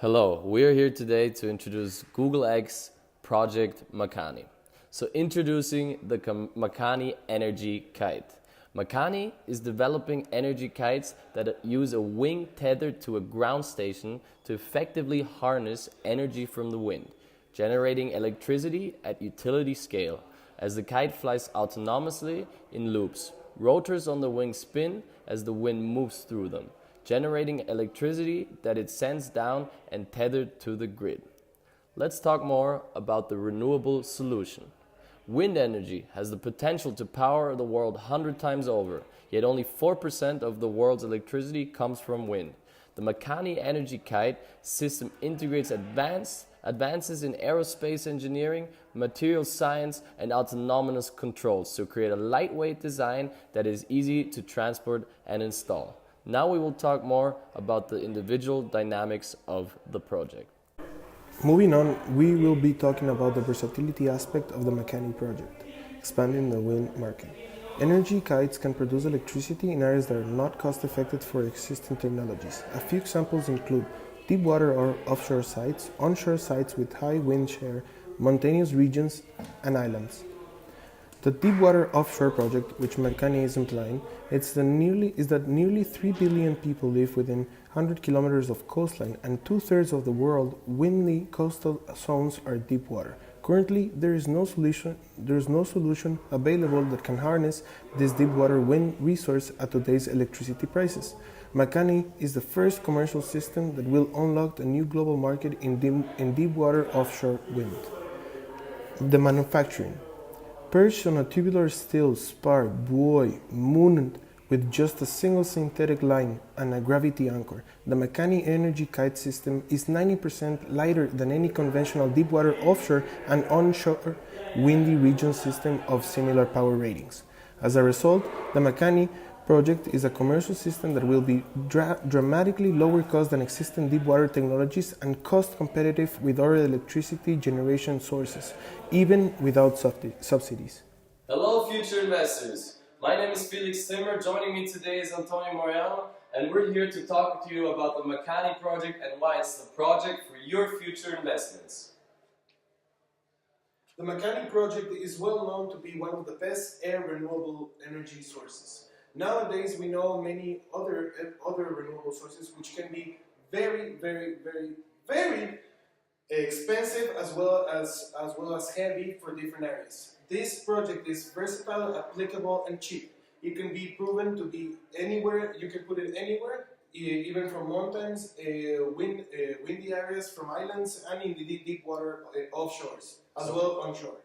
Hello, we are here today to introduce Google X project Makani. So introducing the Makani Energy Kite. Makani is developing energy kites that use a wing tethered to a ground station to effectively harness energy from the wind, generating electricity at utility scale. As the kite flies autonomously in loops, rotors on the wing spin as the wind moves through them, generating electricity that it sends down and tethered to the grid. Let's talk more about the renewable solution. Wind energy has the potential to power the world 100 times over, yet only 4% of the world's electricity comes from wind. The Makani Energy Kite system integrates advances in aerospace engineering, material science, and autonomous controls to create a lightweight design that is easy to transport and install. Now we will talk more about the individual dynamics of the project. Moving on, we will be talking about the versatility aspect of the Makani project, expanding the wind market. Energy kites can produce electricity in areas that are not cost-effective for existing technologies. A few examples include deep water or offshore sites, onshore sites with high wind shear, mountainous regions, and islands. The Deepwater Offshore project, which Makani is implying, is that nearly 3 billion people live within 100 kilometers of coastline, and two-thirds of the world's windy coastal zones are deep water. Currently, there is no solution available that can harness this deep water wind resource at today's electricity prices. Makani is the first commercial system that will unlock a new global market in deep water offshore wind. The manufacturing. Perched on a tubular steel spar buoy mounted with just a single synthetic line and a gravity anchor, the Makani Energy Kite system is 90% lighter than any conventional deepwater offshore and onshore windy region system of similar power ratings. As a result, the Makani project is a commercial system that will be dramatically lower cost than existing deepwater technologies and cost competitive with other electricity generation sources, even without subsidies. Hello future investors, my name is Felix Zimmer, joining me today is Antonio Moriano, and we're here to talk to you about the Makani project and why it's the project for your future investments. The Makani project is well known to be one of the best air renewable energy sources. Nowadays, we know many other renewable sources which can be very expensive as well as heavy for different areas. This project is versatile, applicable, and cheap. It can be proven to be anywhere. You can put it anywhere, even from mountains, windy areas, from islands, and in the deep water offshores, as well onshore.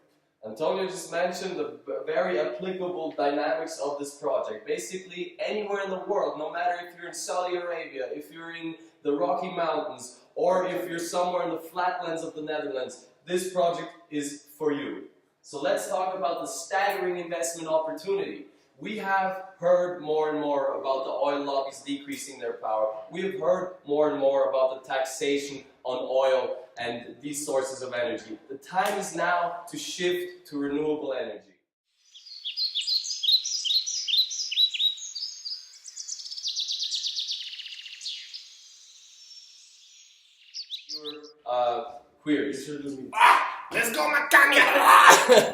Antonio just mentioned the very applicable dynamics of this project. Basically, anywhere in the world, no matter if you're in Saudi Arabia, if you're in the Rocky Mountains, or if you're somewhere in the flatlands of the Netherlands, this project is for you. So let's talk about the staggering investment opportunity. We have heard more and more about the oil lobbies decreasing their power. We have heard more and more about the taxation on oil and these sources of energy. The time is now to shift to renewable energy. Your queries. Let's go, Makani!